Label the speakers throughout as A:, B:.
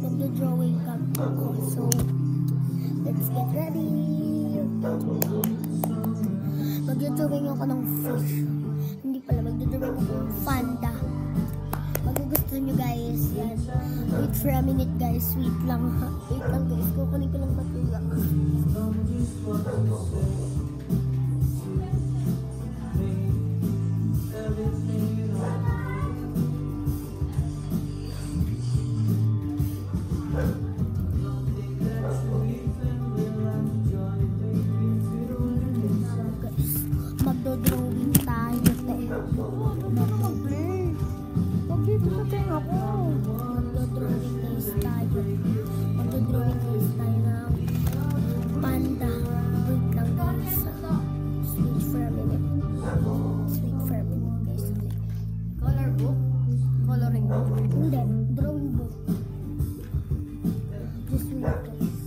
A: magdo-drawing cam ako. So, let's get ready. Magdo-drawing ako ng fish. Hindi pala, magdo-drawing ako ng panda. Magugustuhan nyo guys. Yan. Wait for a minute guys. Wait lang ha. Wait lang guys. Kukunin ko lang batula. Magdo-drawing tayo ng panda. Wait lang guys. Wait for a minute. Wait for a minute guys.
B: Color book? Coloring book?
A: Hindi. Drawing book. Just wait guys.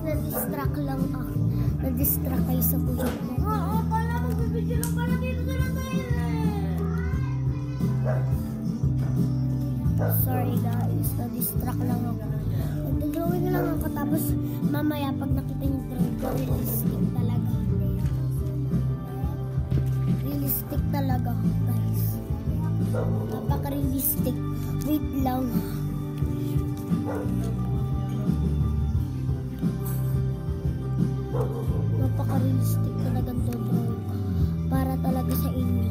A: Na-distract lang ako. Na-distract kayo sa project na.
B: Oo, pala magbibidyo lang pala dito sa natin.
A: Sorry guys, na-distract lang ako. Nag-drawing lang ako tapos mamaya pag nakita niyo yung drawing ko, realistic talaga. Realistic talaga guys. Napaka-realistic. Wait lang. Napaka-realistic talaga ang drawing para talaga sa inyo.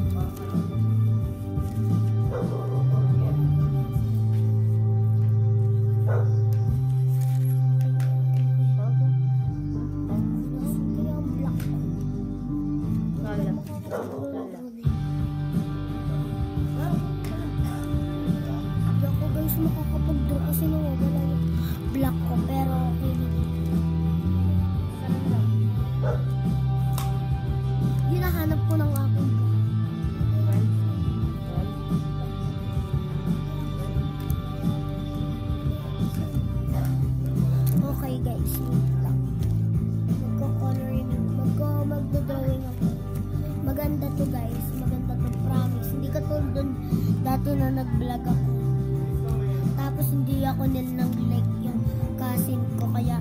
A: Ako guys makakapag-draw kasi nawawala yung black ko pero okay din. Hinahanap ko ng aking okay guys, wait lang. Magko-coloring, magdo-drawing ako. Maganda to guys, maganda to, promise. Hindi katulad dun dati na nag-vlog ako. Tapos hindi ako nil ng like yung cousin ko kaya